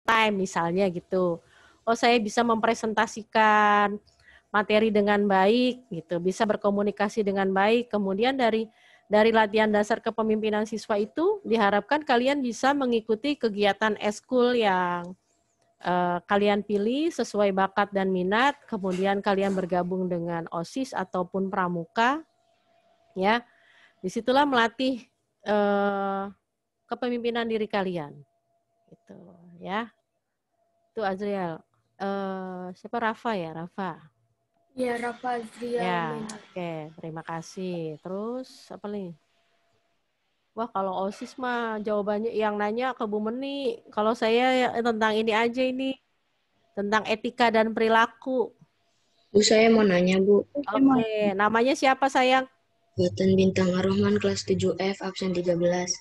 time misalnya gitu. Oh, saya bisa mempresentasikan materi dengan baik gitu, bisa berkomunikasi dengan baik. Kemudian dari latihan dasar kepemimpinan siswa itu diharapkan kalian bisa mengikuti kegiatan eskul yang kalian pilih sesuai bakat dan minat, kemudian kalian bergabung dengan OSIS ataupun pramuka, ya. Disitulah melatih kepemimpinan diri kalian, gitu, ya. Itu Azriel. Siapa Rafa ya, Rafa? Ya, Rafa Ya, Azriel. oke, terima kasih. Terus apa nih? Wah, kalau OSIS mah jawabannya yang nanya ke Bu Meni. Kalau saya tentang ini aja ini, tentang etika dan perilaku. Bu, saya mau nanya, Bu. Oke, namanya siapa sayang? Buatan Bintang Ar-Rahman kelas 7F absen 13.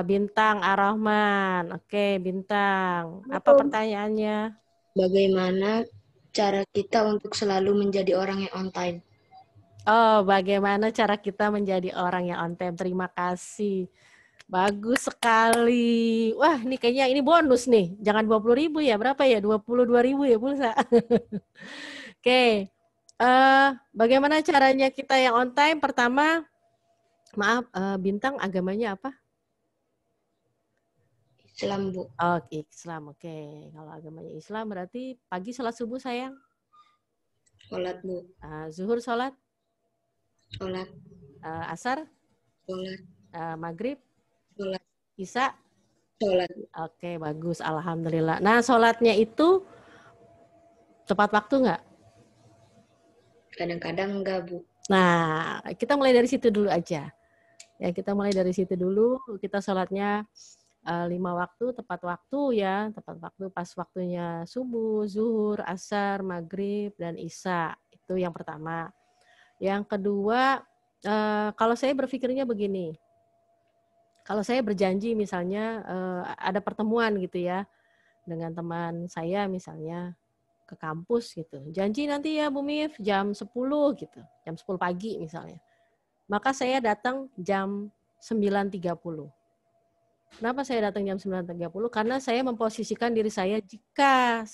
Bintang Ar-Rahman. Oke, Bintang. Apa pertanyaannya? Bagaimana cara kita untuk selalu menjadi orang yang on time? Oh, bagaimana cara kita menjadi orang yang on time? Terima kasih. Bagus sekali. Wah, ini kayaknya ini bonus nih. Jangan 20.000 ya, berapa ya? 22.000 ya pulsa. Oke. Bagaimana caranya kita yang on time? Pertama, maaf, Bintang agamanya apa? Islam, Bu. Oh, Islam. Oke. Kalau agamanya Islam berarti pagi sholat subuh sayang. Sholat, Bu. Zuhur sholat. Sholat. Asar. Sholat. Maghrib. Sholat. Isya. Sholat. Oke, bagus. Alhamdulillah. Nah, sholatnya itu tepat waktu nggak? Kadang-kadang enggak, Bu. Nah, kita mulai dari situ dulu aja. Ya, kita mulai dari situ dulu. Kita sholatnya 5 waktu, tepat waktu ya. Tepat waktu pas waktunya subuh, zuhur, asar, maghrib, dan isya. Itu yang pertama. Yang kedua, kalau saya berpikirnya begini. Kalau saya berjanji misalnya ada pertemuan gitu ya dengan teman saya misalnya ke kampus gitu. Janji nanti ya Bu Mif jam 10 gitu. Jam 10 pagi misalnya. Maka saya datang jam 9.30. Kenapa saya datang jam 9.30? Karena saya memposisikan diri saya jika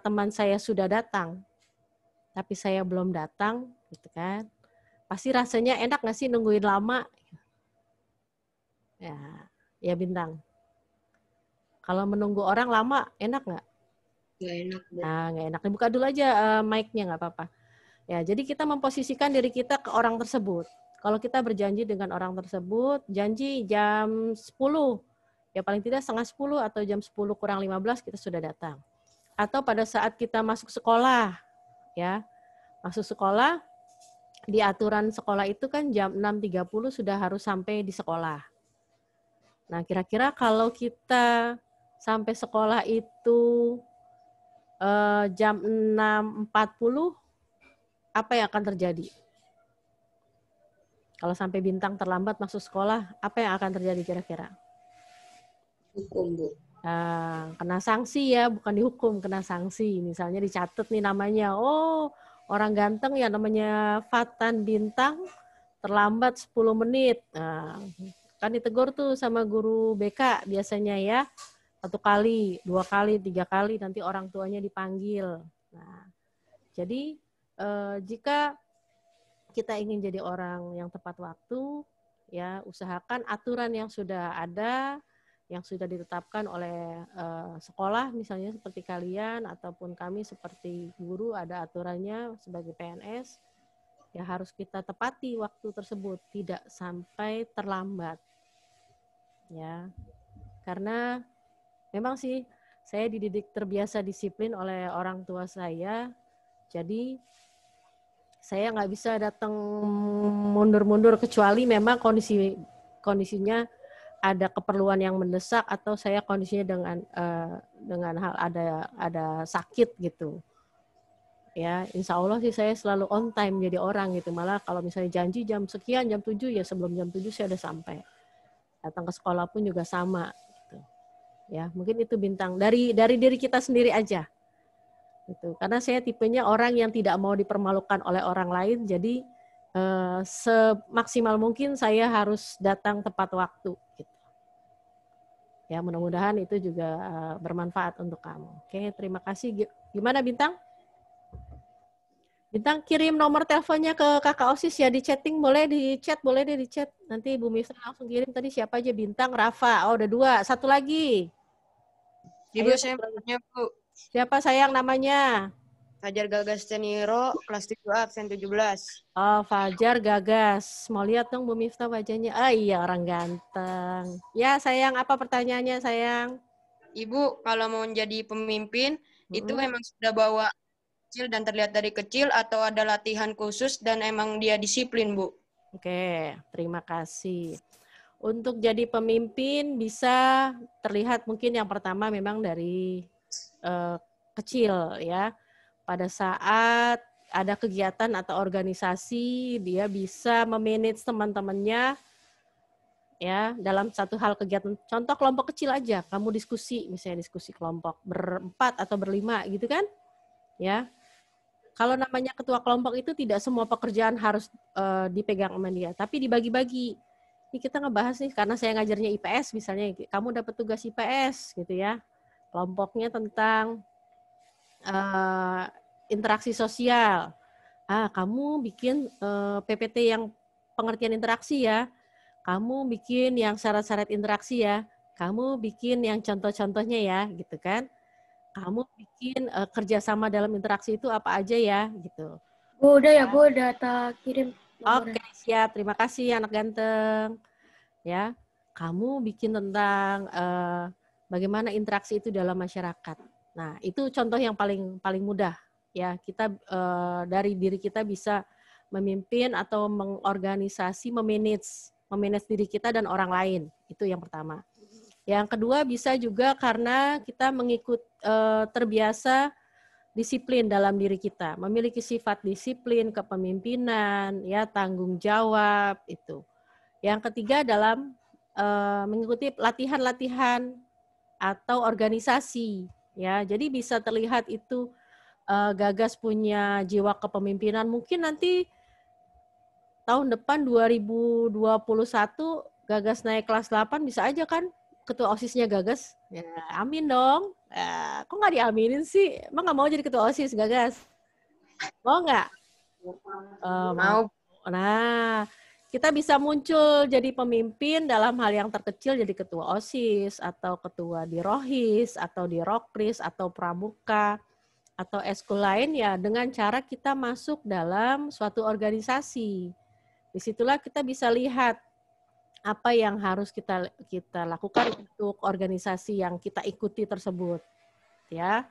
teman saya sudah datang tapi saya belum datang gitu kan. Pasti rasanya enak nggak sih nungguin lama? Ya Bintang. Kalau menunggu orang lama, enak nggak? Nggak enak, Bu. Nah, nggak enak. Buka dulu aja mic-nya, nggak apa-apa. Ya, jadi kita memposisikan diri kita ke orang tersebut. Kalau kita berjanji dengan orang tersebut, janji jam 10, ya paling tidak setengah 10 atau jam 10 kurang 15 kita sudah datang. Atau pada saat kita masuk sekolah, ya, masuk sekolah, di aturan sekolah itu kan jam 6.30 sudah harus sampai di sekolah. Nah, kira-kira kalau kita sampai sekolah itu jam 6.40, apa yang akan terjadi? Kalau sampai Bintang terlambat masuk sekolah, apa yang akan terjadi kira-kira? Hukum, Bu. Kena sanksi ya, bukan dihukum, kena sanksi. Misalnya dicatat nih namanya, oh orang ganteng ya namanya Fatan Bintang, terlambat 10 menit. Nah, kan ditegur tuh sama guru BK biasanya ya, 1 kali, 2 kali, 3 kali, nanti orang tuanya dipanggil. Nah, jadi jika kita ingin jadi orang yang tepat waktu, ya usahakan aturan yang sudah ada, yang sudah ditetapkan oleh sekolah, misalnya seperti kalian ataupun kami seperti guru ada aturannya sebagai PNS, ya harus kita tepati waktu tersebut, tidak sampai terlambat, ya. Karena memang sih saya dididik terbiasa disiplin oleh orang tua saya, jadi saya nggak bisa datang mundur-mundur kecuali memang kondisinya ada keperluan yang mendesak atau saya kondisinya dengan hal ada sakit gitu. Ya, insya Allah sih saya selalu on time jadi orang gitu. Malah kalau misalnya janji jam sekian, jam 7 ya sebelum jam 7 saya udah sampai. Datang ke sekolah pun juga sama gitu. Ya, mungkin itu Bintang dari diri kita sendiri aja. Gitu. Karena saya tipenya orang yang tidak mau dipermalukan oleh orang lain, jadi semaksimal mungkin saya harus datang tepat waktu. Gitu. Ya, mudah-mudahan itu juga bermanfaat untuk kamu. Oke, terima kasih. Gimana Bintang? Bintang kirim nomor teleponnya ke Kakak OSIS ya, di chatting boleh, di chat boleh deh, di chat. Nanti Bu Misra langsung kirim. Tadi siapa aja? Bintang, Rafa. Oh, udah 2. Satu lagi. Ibu Ayo, saya satu lagi. punya Bu. Siapa sayang namanya? Fajar Gagas Teniro, kelas 7 absen 17. Oh, Fajar Gagas. Mau lihat dong Bu Miftah wajahnya. Ah iya, orang ganteng. Ya, sayang, apa pertanyaannya, sayang? Ibu, kalau mau menjadi pemimpin, itu Mm-mm. emang sudah bawa kecil dan terlihat dari kecil atau ada latihan khusus dan emang dia disiplin, Bu? Oke, terima kasih. Untuk jadi pemimpin bisa terlihat mungkin yang pertama memang dari kecil ya. Pada saat ada kegiatan atau organisasi, dia bisa memanage teman-temannya ya dalam satu hal kegiatan. Contoh kelompok kecil aja, kamu diskusi, misalnya diskusi kelompok berempat atau berlima gitu kan? Ya. Kalau namanya ketua kelompok itu tidak semua pekerjaan harus dipegang sama dia, tapi dibagi-bagi. Ini kita ngebahas nih karena saya ngajarnya IPS misalnya, kamu dapat tugas IPS gitu ya. Kelompoknya tentang interaksi sosial. Kamu bikin PPT yang pengertian interaksi ya. Kamu bikin yang syarat-syarat interaksi ya. Kamu bikin yang contoh-contohnya ya, gitu kan. Kamu bikin kerjasama dalam interaksi itu apa aja ya, gitu. Bu, udah ya Bu, data kirim nomornya. Oke, siap. Terima kasih anak ganteng. Ya, kamu bikin tentang bagaimana interaksi itu dalam masyarakat. Nah, itu contoh yang paling mudah ya. Kita dari diri kita bisa memimpin atau mengorganisasi, memanage diri kita dan orang lain. Itu yang pertama. Yang kedua bisa juga karena kita terbiasa disiplin dalam diri kita, memiliki sifat disiplin, kepemimpinan, ya tanggung jawab itu. Yang ketiga dalam mengikuti latihan-latihan atau organisasi, ya. Jadi bisa terlihat itu Gagas punya jiwa kepemimpinan. Mungkin nanti tahun depan 2021 Gagas naik kelas 8 bisa aja kan ketua OSISnya Gagas. Ya, amin dong. Kok nggak diaminin sih? Emang nggak mau jadi ketua OSIS Gagas? Mau nggak? Mau. Mau. Nah, kita bisa muncul jadi pemimpin dalam hal yang terkecil jadi ketua OSIS atau ketua di Rohis atau di Rokris atau Pramuka atau eskul lain ya dengan cara kita masuk dalam suatu organisasi. Disitulah kita bisa lihat apa yang harus kita lakukan untuk organisasi yang kita ikuti tersebut, ya.